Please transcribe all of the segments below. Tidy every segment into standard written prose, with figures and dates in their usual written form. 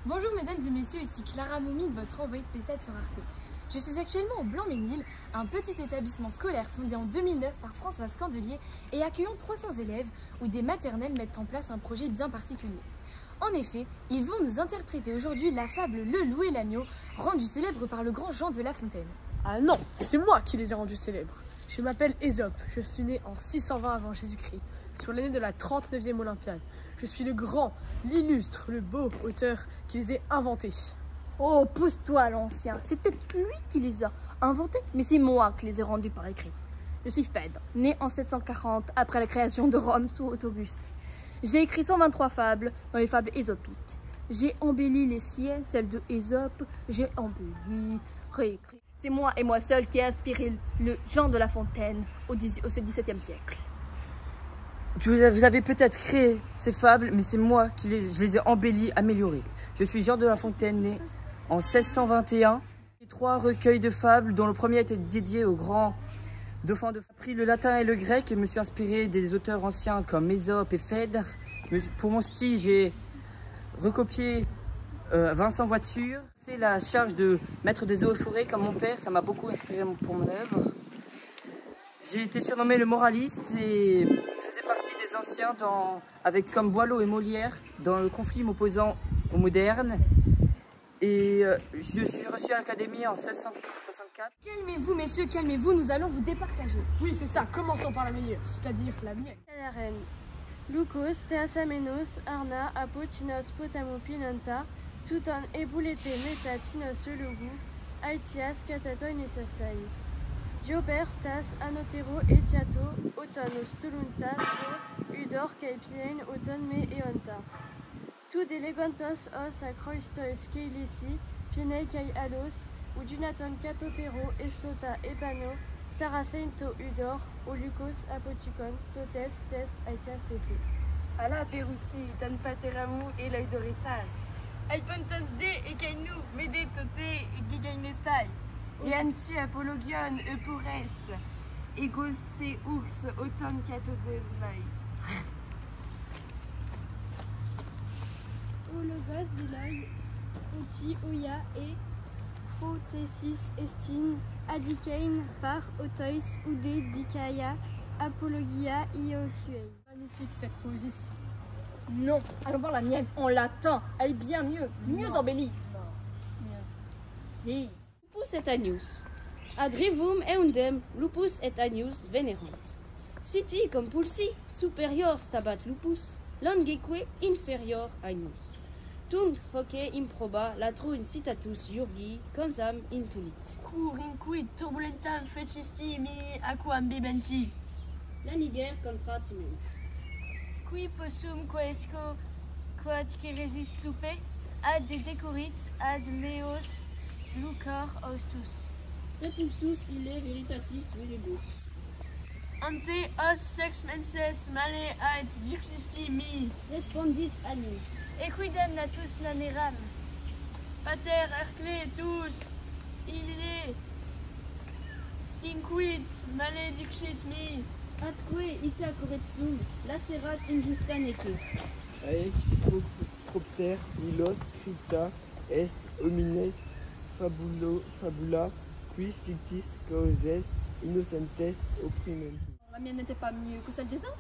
Bonjour mesdames et messieurs, ici Clara Moumi de votre envoyée spéciale sur Arte. Je suis actuellement au Blanc-Ménil, un petit établissement scolaire fondé en 2009 par Françoise Candelier et accueillant 300 élèves où des maternelles mettent en place un projet bien particulier. En effet, ils vont nous interpréter aujourd'hui la fable Le Loup et l'Agneau, rendue célèbre par le grand Jean de La Fontaine. Ah non, c'est moi qui les ai rendus célèbres. Je m'appelle Ésope, je suis né en 620 avant Jésus-Christ, sur l'année de la 39e Olympiade. Je suis le grand, l'illustre, le beau auteur qui les a inventés. Oh, pose-toi l'ancien, c'est peut-être lui qui les a inventés, mais c'est moi qui les ai rendus par écrit. Je suis Phèdre, né en 740 après la création de Rome sous Auguste. J'ai écrit 123 fables dans les fables ésopiques. J'ai embelli les siennes, celles de Ésope, j'ai embelli, réécrit. C'est moi et moi seul qui ai inspiré le Jean de La Fontaine au XVIIe siècle. Vous avez peut-être créé ces fables, mais c'est moi qui je les ai embellies, améliorées. Je suis Jean de La Fontaine, né en 1621. J'ai 3 recueils de fables, dont le premier était dédié au grand dauphin de J'ai appris le latin et le grec et me suis inspiré des auteurs anciens comme Ésope et Phèdre. Pour mon style, j'ai recopié Vincent Voiture. C'est la charge de maître des eaux et forêts comme mon père, ça m'a beaucoup inspiré pour mon œuvre. J'ai été surnommé le moraliste et je faisais partie des anciens avec comme Boileau et Molière dans le conflit m'opposant au moderne. Et je suis reçu à l'Académie en 1664. Calmez-vous messieurs, calmez-vous, nous allons vous départager. Oui, c'est ça, commençons par la meilleure, c'est-à-dire la mienne. Calaren. Lucos, Theasamenos, Arna, Apotinos, Potamopinanta, Touton, Eboulete, Meta, Tinos, Elogu, Aitias, Catatoin et Sastai. Dioper, Stas, Anotero, Etiato, Otanos, Tolunta, Udor, Caipien, Oton, Me, Eonta. Tout delegantos os acroistois keilesi, Pienei kai alos, Udunaton catotero, Estota, Epano, Taraseinto, Udor, Olucos, Apoticon, Totes, Tes, Aitias, Efe. Ala Peroussi, Tan Pateramu et l'œil de Ressas. Aipontos de et kainu, mede tote et gigainestai. Et Ansu Apologion, Eupores, Egos se Urs, Auton Catotevai. Ologos Deloi, Oti, Oya et Protesis Estine, Adikein, Par, Otois, Ude, Dikaya, Apologia, Iokuei. Magnifique cette poésie. Non, allons voir la mienne en latin, elle est bien mieux embellie. Si. Lupus et agnus. Adrivum eundem lupus et agnus venerant. Siti cum pulsi superior stabat lupus, longeque inferior agnus. Tunc foce improba latrun citatus iurgi consam intulit. Curinquit turbulentam fecisti mi aquam bibenti. Laniger contra timent. Qui possum quaesco quod ceresis lupe, ad decorit ad meos lucor ostus. Repulsus ille veritatis viribus. Ante os sex menses male ad dixisti mi. Respondit agnus. Equidem natus naneram. Pater Hercle tous, ille inquit maledixit mi. Atque ita correctum lacerat injusta nece. Aec propter illos crypta est homines fabula qui fictis causes innocentes opprimentum. La mienne n'était pas mieux que celle des autres.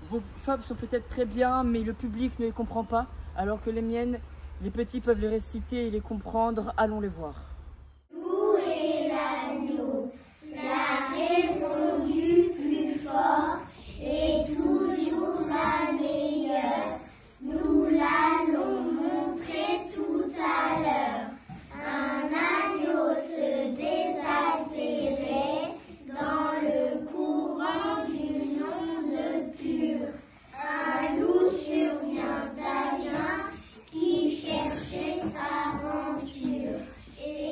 Vos fables sont peut-être très bien, mais le public ne les comprend pas, alors que les miennes, les petits peuvent les réciter et les comprendre. Allons les voir. Loup et l'agneau, la raison du plus fort est toujours la meilleure. Nous l'allons montrer tout à l'heure. Un agneau se désaltérait dans le courant d'une onde pure. Un loup survient à jeun qui cherchait aventure. Et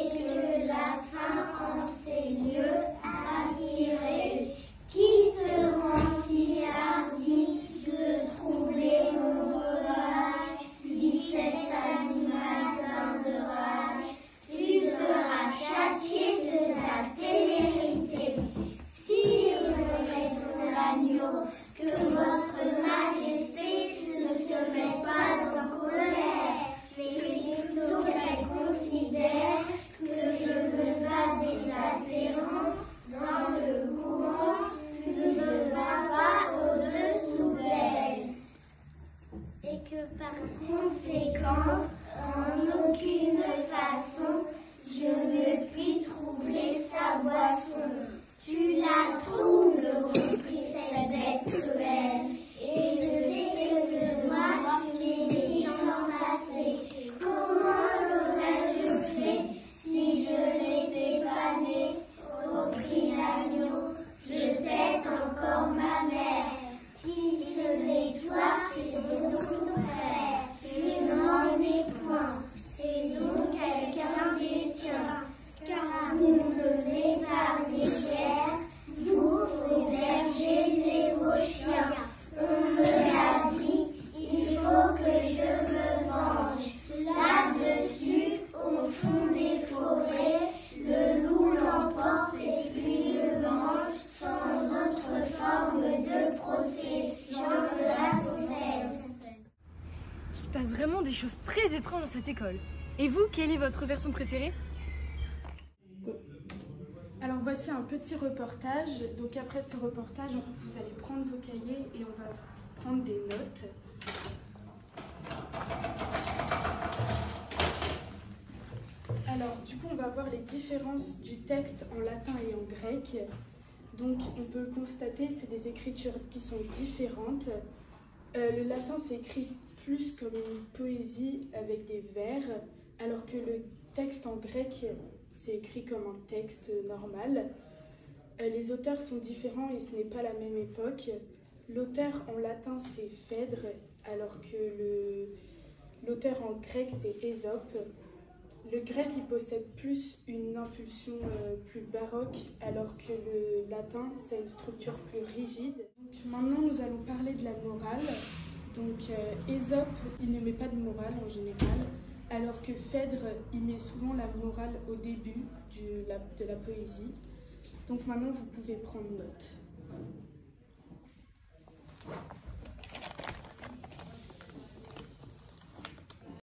conséquence, en aucune façon, je ne puis troubler sa boisson. Tu la troubles, reprit cette bête cruelle, et je sais que de moi tu n'es l'an passé. Comment l'aurais-je fait si je n'étais pas né? Reprit l'agneau, je t'aide encore ma mère. Si ce n'est toi, c'est donc ton frère. Je n'en ai point, c'est donc quelqu'un des tiens. Car vous ne l'épargnez guère, vous, vos bergers et vos chiens. On me l'a dit, il faut que je me venge. Là-dessus, au fond des forêts, le loup l'emporte et puis le mange, sans autre forme de procès. Jean de La Fontaine. Il se passe vraiment des choses très étranges dans cette école. Et vous, quelle est votre version préférée? Alors voici un petit reportage. Donc après ce reportage, vous allez prendre vos cahiers et on va prendre des notes. Alors du coup, on va voir les différences du texte en latin et en grec. Donc on peut le constater, c'est des écritures qui sont différentes. Le latin, c'est écrit plus comme une poésie avec des vers, alors que le texte en grec, c'est écrit comme un texte normal. Les auteurs sont différents et ce n'est pas la même époque. L'auteur en latin, c'est Phèdre, alors que l'auteur en grec, c'est Ésope. Le grec, il possède plus une impulsion plus baroque, alors que le latin, c'est une structure plus rigide. Donc, maintenant, nous allons parler de la morale. Donc, Ésope, il ne met pas de morale en général, alors que Phèdre, il met souvent la morale au début de la poésie. Donc maintenant, vous pouvez prendre note.